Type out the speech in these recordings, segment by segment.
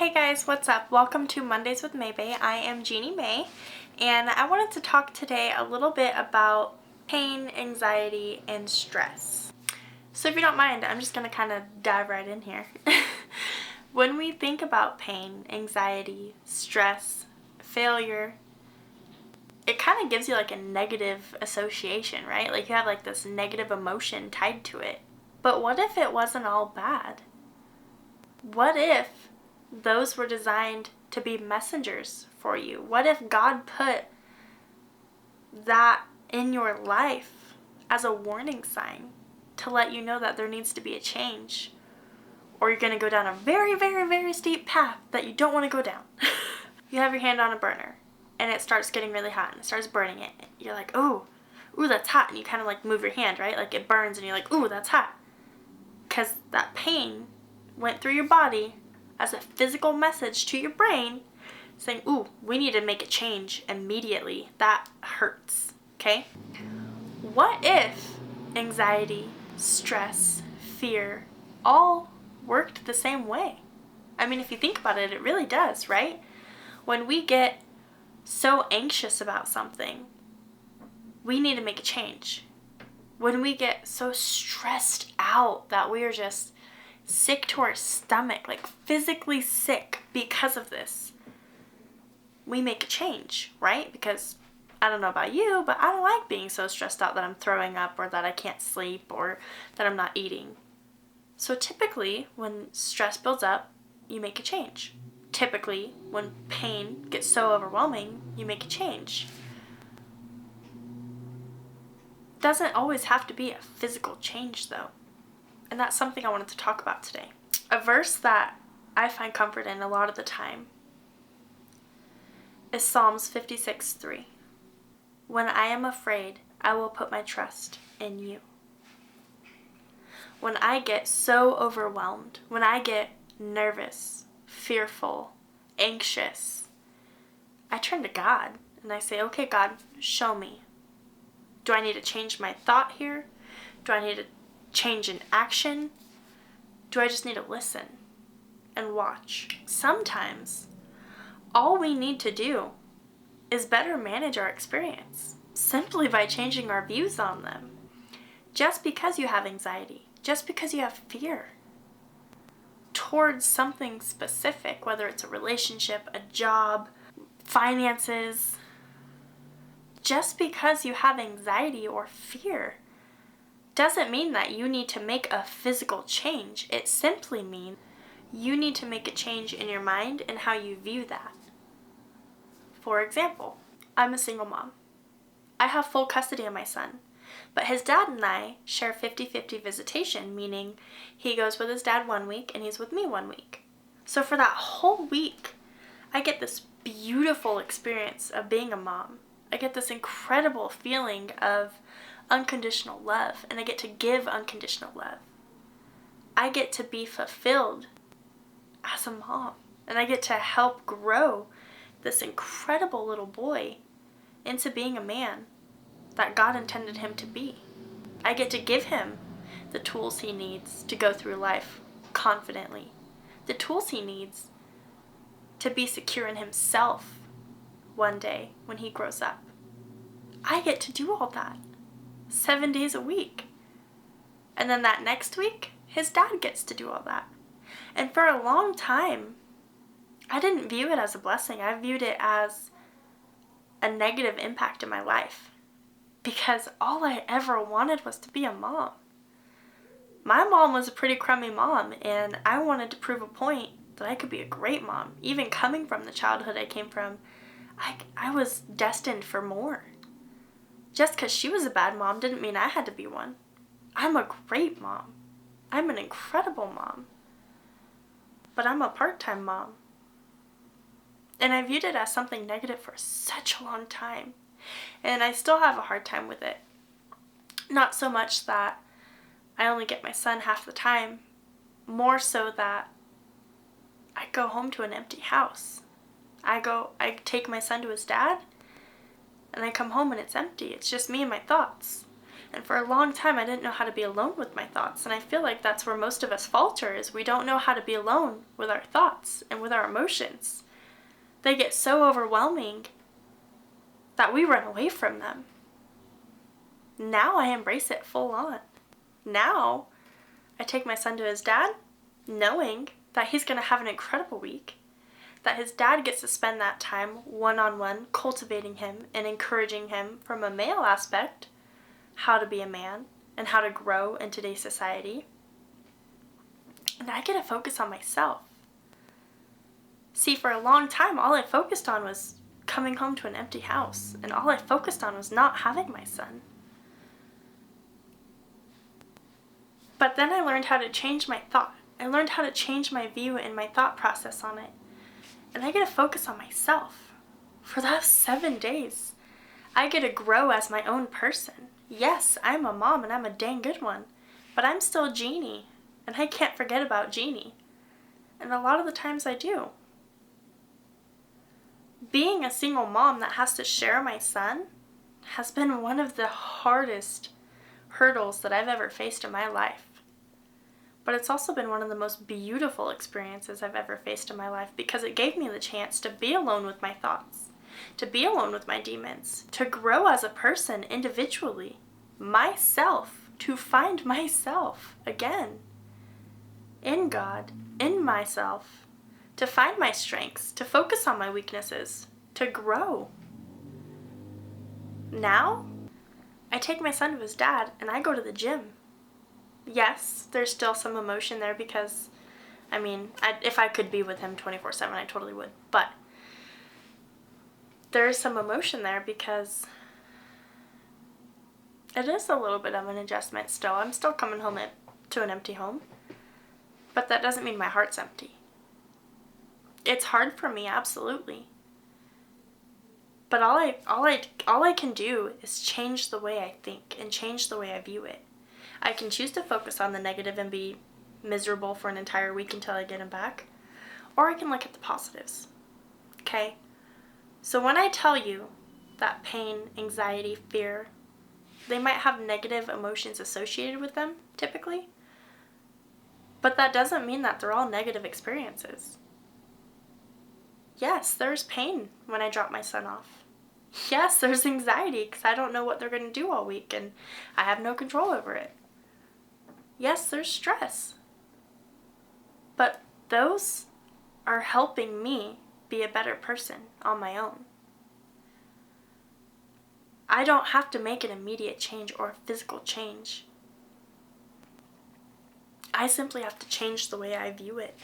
Hey guys, what's up? Welcome to Mondays with Mae Bae. I am Jeannie Mae, and I wanted to talk today a little bit about pain, anxiety, and stress. So if you don't mind, I'm just going to kind of dive right in here. When we think about pain, anxiety, stress, failure, it kind of gives you like a negative association, right? Like you have like this negative emotion tied to it. But what if it wasn't all bad? What if those were designed to be messengers for you? What if God put that in your life as a warning sign to let you know that there needs to be a change? Or you're going to go down a very, very, very steep path that you don't want to go down. You have your hand on a burner and it starts getting really hot and it starts burning it. You're like, ooh, that's hot. And you kind of like move your hand, right? Like it burns and you're like, ooh, that's hot. Because that pain went through your body as a physical message to your brain saying, ooh, we need to make a change immediately. That hurts, okay? What if anxiety, stress, fear all worked the same way? I mean, if you think about it, it really does, right? When we get so anxious about something, we need to make a change. When we get so stressed out that we are just sick to our stomach, like physically sick because of this, we make a change, right? Because I don't know about you, but I don't like being so stressed out that I'm throwing up or that I can't sleep or that I'm not eating. So typically when stress builds up, you make a change. Typically when pain gets so overwhelming, you make a change. Doesn't always have to be a physical change though. And that's something I wanted to talk about today. A verse that I find comfort in a lot of the time is Psalms 56:3. When I am afraid, I will put my trust in you. When I get so overwhelmed, when I get nervous, fearful, anxious, I turn to God and I say, okay, God, show me. Do I need to change my thought here? Do I need to change in action? Do I just need to listen and watch? Sometimes all we need to do is better manage our experience simply by changing our views on them. Just because you have anxiety, just because you have fear towards something specific, whether it's a relationship, a job, finances, just because you have anxiety or fear doesn't mean that you need to make a physical change. It simply means you need to make a change in your mind and how you view that. For example, I'm a single mom. I have full custody of my son, but his dad and I share 50-50 visitation, meaning he goes with his dad 1 week and he's with me 1 week. So for that whole week, I get this beautiful experience of being a mom. I get this incredible feeling of unconditional love, and I get to give unconditional love. I get to be fulfilled as a mom, and I get to help grow this incredible little boy into being a man that God intended him to be. I get to give him the tools he needs to go through life confidently, the tools he needs to be secure in himself one day when he grows up. I get to do all that 7 days a week. And then that next week, his dad gets to do all that. And for a long time, I didn't view it as a blessing. I viewed it as a negative impact in my life because all I ever wanted was to be a mom. My mom was a pretty crummy mom, and I wanted to prove a point that I could be a great mom. Even coming from the childhood I came from, I was destined for more. Just because she was a bad mom didn't mean I had to be one. I'm a great mom. I'm an incredible mom. But I'm a part-time mom. And I viewed it as something negative for such a long time. And I still have a hard time with it. Not so much that I only get my son half the time, more so that I go home to an empty house. I take my son to his dad, and I come home and it's empty. It's just me and my thoughts. And for a long time, I didn't know how to be alone with my thoughts. And I feel like that's where most of us falter, is we don't know how to be alone with our thoughts and with our emotions. They get so overwhelming that we run away from them. Now I embrace it full on. Now I take my son to his dad, knowing that he's going to have an incredible week, that his dad gets to spend that time one-on-one cultivating him and encouraging him from a male aspect, how to be a man and how to grow in today's society. And I get to focus on myself. See, for a long time, all I focused on was coming home to an empty house, and all I focused on was not having my son. But then I learned how to change my thought. I learned how to change my view and my thought process on it. And I get to focus on myself. For those 7 days, I get to grow as my own person. Yes, I'm a mom and I'm a dang good one, but I'm still Jeannie, and I can't forget about Jeannie. And a lot of the times I do. Being a single mom that has to share my son has been one of the hardest hurdles that I've ever faced in my life. But it's also been one of the most beautiful experiences I've ever faced in my life, because it gave me the chance to be alone with my thoughts, to be alone with my demons, to grow as a person individually, myself, to find myself again in God, in myself, to find my strengths, to focus on my weaknesses, to grow. Now, I take my son to his dad and I go to the gym. Yes, there's still some emotion there because, if I could be with him 24/7, I totally would. But there is some emotion there because it is a little bit of an adjustment still. I'm still coming home to an empty home. But that doesn't mean my heart's empty. It's hard for me, absolutely. But all I can do is change the way I think and change the way I view it. I can choose to focus on the negative and be miserable for an entire week until I get him back, or I can look at the positives. Okay? So when I tell you that pain, anxiety, fear, they might have negative emotions associated with them, typically, but that doesn't mean that they're all negative experiences. Yes, there's pain when I drop my son off. Yes, there's anxiety because I don't know what they're going to do all week and I have no control over it. Yes, there's stress. But those are helping me be a better person on my own. I don't have to make an immediate change or a physical change. I simply have to change the way I view it.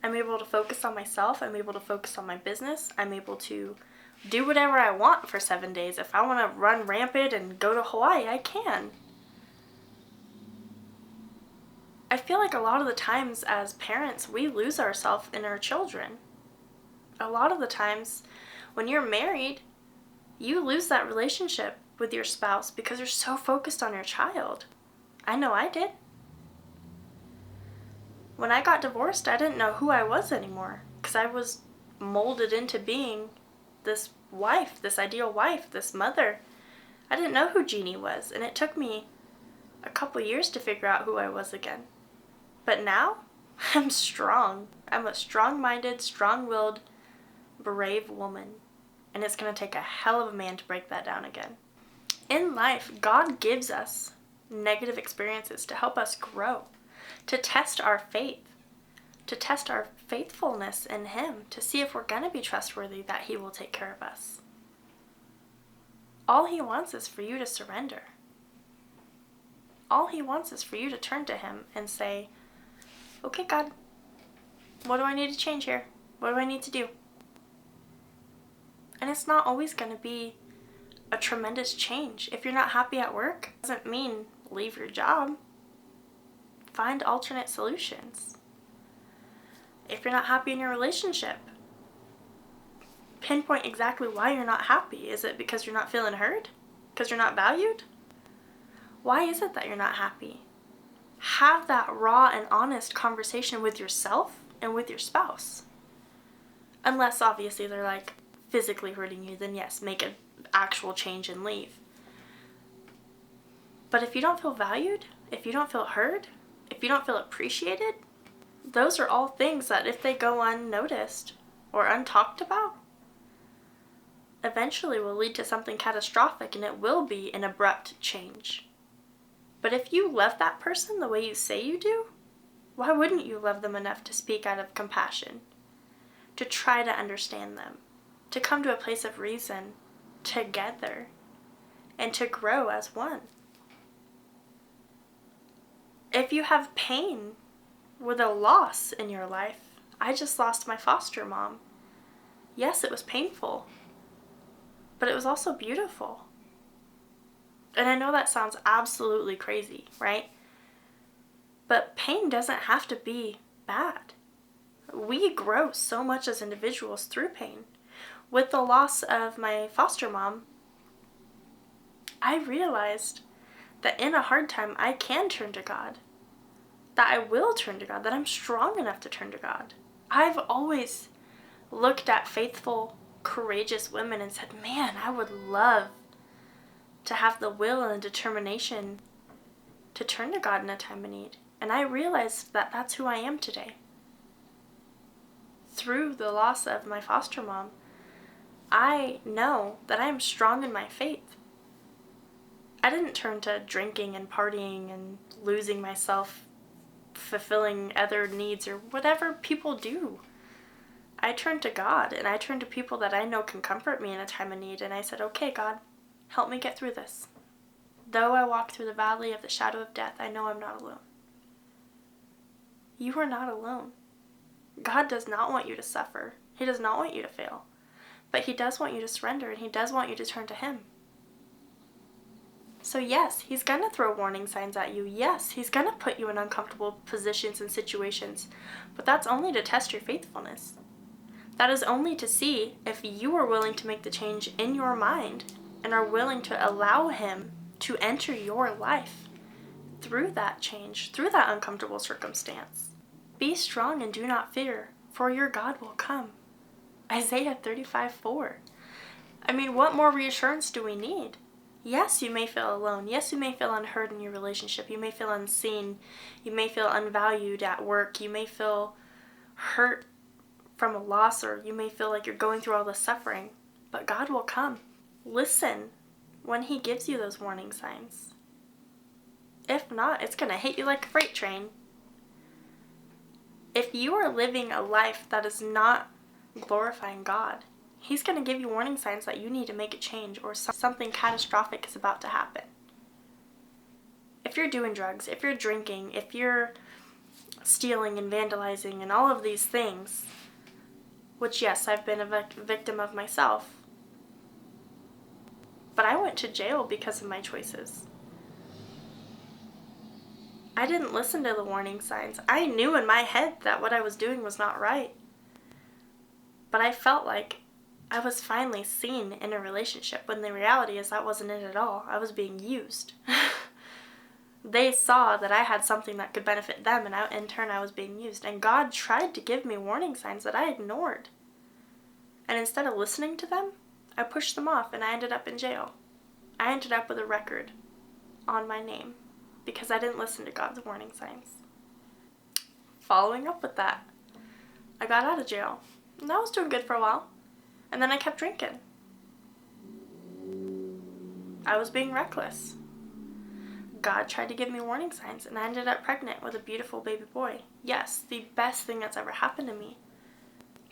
I'm able to focus on myself. I'm able to focus on my business. I'm able to do whatever I want for 7 days. If I want to run rampant and go to Hawaii, I can. I feel like a lot of the times as parents, we lose ourselves in our children. A lot of the times when you're married, you lose that relationship with your spouse because you're so focused on your child. I know I did. When I got divorced, I didn't know who I was anymore because I was molded into being this wife, this ideal wife, this mother. I didn't know who Jeannie was, and it took me a couple years to figure out who I was again. But now, I'm strong. I'm a strong-minded, strong-willed, brave woman, and it's going to take a hell of a man to break that down again. In life, God gives us negative experiences to help us grow, to test our faith, to test our faithfulness in Him, to see if we're going to be trustworthy, that He will take care of us. All He wants is for you to surrender. All He wants is for you to turn to Him and say, okay, God, what do I need to change here? What do I need to do? And it's not always going to be a tremendous change. If you're not happy at work, it doesn't mean leave your job. Find alternate solutions. If you're not happy in your relationship, pinpoint exactly why you're not happy. Is it because you're not feeling heard? Because you're not valued? Why is it that you're not happy? Have that raw and honest conversation with yourself and with your spouse. Unless obviously they're like physically hurting you, then yes, make an actual change and leave. But if you don't feel valued, if you don't feel heard, if you don't feel appreciated, those are all things that if they go unnoticed or untalked about, eventually will lead to something catastrophic, and it will be an abrupt change. But if you love that person the way you say you do, why wouldn't you love them enough to speak out of compassion, to try to understand them, to come to a place of reason together, and to grow as one? If you have pain with a loss in your life, I just lost my foster mom. Yes, it was painful, but it was also beautiful. And I know that sounds absolutely crazy, right? But pain doesn't have to be bad. We grow so much as individuals through pain. With the loss of my foster mom, I realized that in a hard time, I can turn to God. That I will turn to God. That I'm strong enough to turn to God. I've always looked at faithful, courageous women and said, man, I would love to have the will and determination to turn to God in a time of need. And I realized that that's who I am today. Through the loss of my foster mom, I know that I am strong in my faith. I didn't turn to drinking and partying and losing myself, fulfilling other needs or whatever people do. I turned to God, and I turned to people that I know can comfort me in a time of need, and I said, okay, God, help me get through this. Though I walk through the valley of the shadow of death, I know I'm not alone. You are not alone. God does not want you to suffer. He does not want you to fail. But He does want you to surrender, and He does want you to turn to Him. So yes, He's going to throw warning signs at you. Yes, He's going to put you in uncomfortable positions and situations. But that's only to test your faithfulness. That is only to see if you are willing to make the change in your mind and are willing to allow Him to enter your life through that change, through that uncomfortable circumstance. Be strong and do not fear, for your God will come. Isaiah 35:4. I mean, what more reassurance do we need? Yes, you may feel alone. Yes, you may feel unheard in your relationship. You may feel unseen. You may feel unvalued at work. You may feel hurt from a loss, or you may feel like you're going through all this suffering. But God will come. Listen when He gives you those warning signs. If not, it's going to hit you like a freight train. If you are living a life that is not glorifying God, He's going to give you warning signs that you need to make a change, or something catastrophic is about to happen. If you're doing drugs, if you're drinking, if you're stealing and vandalizing and all of these things, which yes, I've been a victim of myself, but I went to jail because of my choices. I didn't listen to the warning signs. I knew in my head that what I was doing was not right. But I felt like I was finally seen in a relationship, when the reality is that wasn't it at all. I was being used. They saw that I had something that could benefit them, and in turn I was being used. And God tried to give me warning signs that I ignored. And instead of listening to them, I pushed them off, and I ended up in jail. I ended up with a record on my name because I didn't listen to God's warning signs. Following up with that, I got out of jail. And I was doing good for a while. And then I kept drinking. I was being reckless. God tried to give me warning signs, and I ended up pregnant with a beautiful baby boy. Yes, the best thing that's ever happened to me.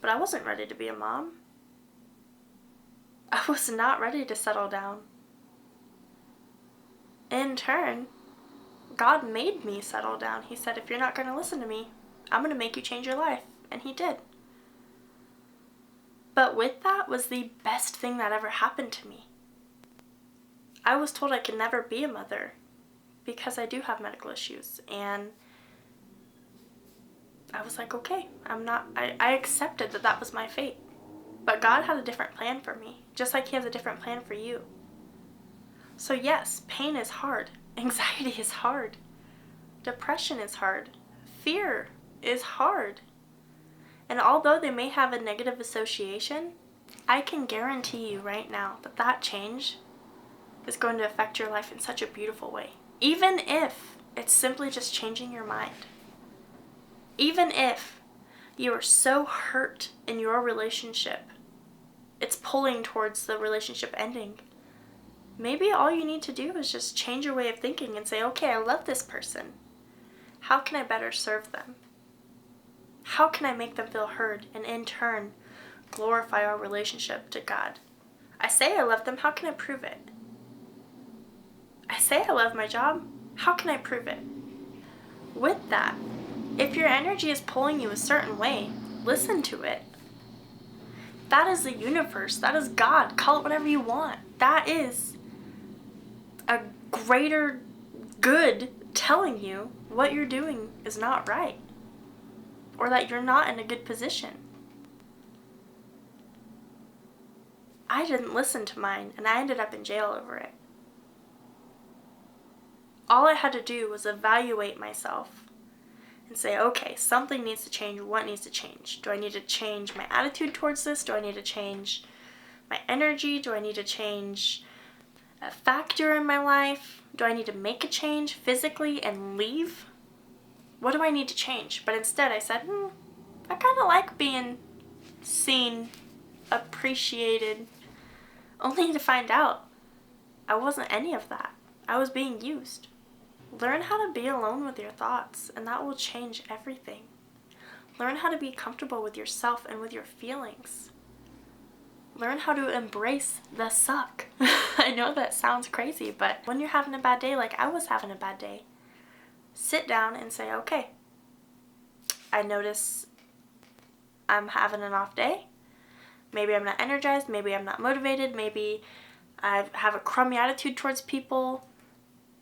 But I wasn't ready to be a mom. I was not ready to settle down. In turn, God made me settle down. He said, if you're not going to listen to me, I'm going to make you change your life. And He did. But with that was the best thing that ever happened to me. I was told I could never be a mother because I do have medical issues. And I was like, okay, I accepted that that was my fate. But God had a different plan for me, just like He has a different plan for you. So yes, pain is hard. Anxiety is hard. Depression is hard. Fear is hard. And although they may have a negative association, I can guarantee you right now that that change is going to affect your life in such a beautiful way. Even if it's simply just changing your mind. Even if you are so hurt in your relationship, it's pulling towards the relationship ending. Maybe all you need to do is just change your way of thinking and say, okay, I love this person. How can I better serve them? How can I make them feel heard and in turn glorify our relationship to God? I say I love them, how can I prove it? I say I love my job, how can I prove it? With that, if your energy is pulling you a certain way, listen to it. That is the universe, that is God, call it whatever you want. That is a greater good telling you what you're doing is not right, or that you're not in a good position. I didn't listen to mine, and I ended up in jail over it. All I had to do was evaluate myself and say, okay, something needs to change. What needs to change? Do I need to change my attitude towards this? Do I need to change my energy? Do I need to change a factor in my life? Do I need to make a change physically and leave? What do I need to change? But instead I said, I kind of like being seen, appreciated, only to find out I wasn't any of that. I was being used. Learn how to be alone with your thoughts, and that will change everything. Learn how to be comfortable with yourself and with your feelings. Learn how to embrace the suck. I know that sounds crazy, but when you're having a bad day, like I was having a bad day, sit down and say, okay, I notice I'm having an off day. Maybe I'm not energized, maybe I'm not motivated, maybe I have a crummy attitude towards people.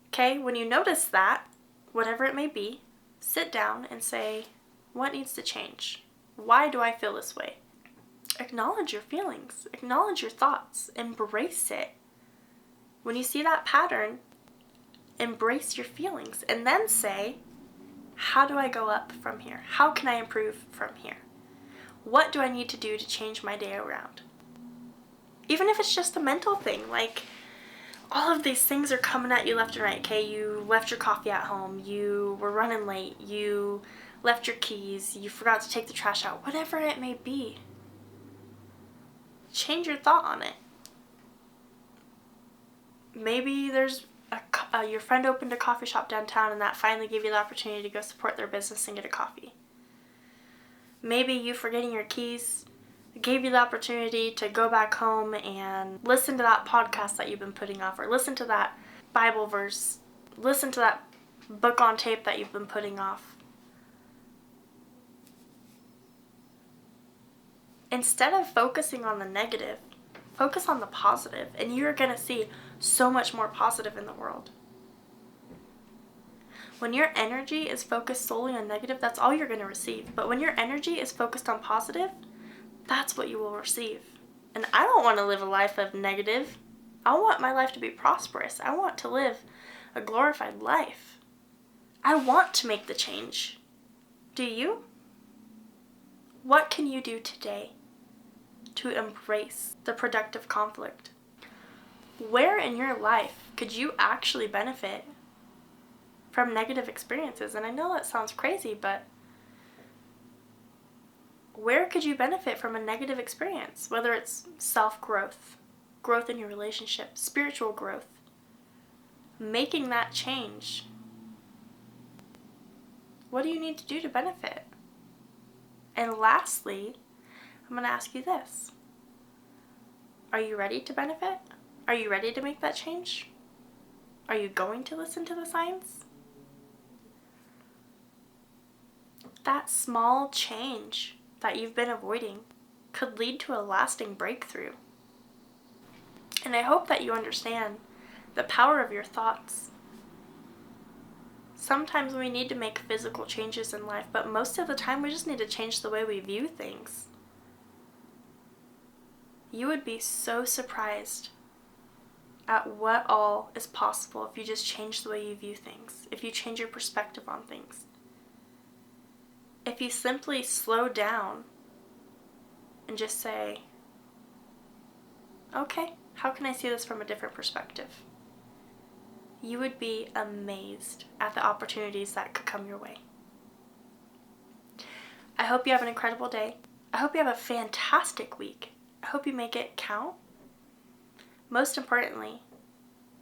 Okay, when you notice that, whatever it may be, sit down and say, what needs to change? Why do I feel this way? Acknowledge your feelings, acknowledge your thoughts, embrace it. When you see that pattern, embrace your feelings and then say, how do I go up from here? How can I improve from here? What do I need to do to change my day around? Even if it's just a mental thing, like all of these things are coming at you left and right, okay? You left your coffee at home, you were running late, you left your keys, you forgot to take the trash out, whatever it may be. Change your thought on it. Maybe there's your friend opened a coffee shop downtown and that finally gave you the opportunity to go support their business and get a coffee. Maybe you forgetting your keys gave you the opportunity to go back home and listen to that podcast that you've been putting off, or listen to that Bible verse, listen to that book on tape that you've been putting off. Instead of focusing on the negative, focus on the positive, and you're going to see so much more positive in the world. When your energy is focused solely on negative, that's all you're going to receive. But when your energy is focused on positive, that's what you will receive. And I don't want to live a life of negative. I want my life to be prosperous. I want to live a glorified life. I want to make the change. Do you? What can you do today to embrace the productive conflict? Where in your life could you actually benefit from negative experiences? And I know that sounds crazy, but where could you benefit from a negative experience? Whether it's self-growth, growth in your relationship, spiritual growth, making that change. What do you need to do to benefit? And lastly, I'm going to ask you this. Are you ready to benefit? Are you ready to make that change? Are you going to listen to the signs? That small change that you've been avoiding could lead to a lasting breakthrough. And I hope that you understand the power of your thoughts. Sometimes we need to make physical changes in life, but most of the time we just need to change the way we view things. You would be so surprised at what all is possible if you just change the way you view things, if you change your perspective on things. If you simply slow down and just say, okay, how can I see this from a different perspective? you would be amazed at the opportunities that could come your way. I hope you have an incredible day. I hope you have a fantastic week. I hope you make it count. Most importantly,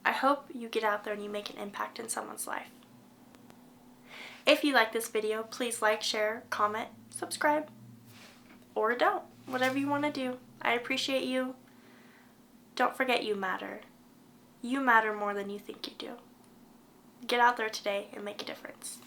I hope you get out there and you make an impact in someone's life. If you like this video, please like, share, comment, subscribe, or don't. Whatever you want to do. I appreciate you. Don't forget you matter. You matter more than you think you do. Get out there today and make a difference.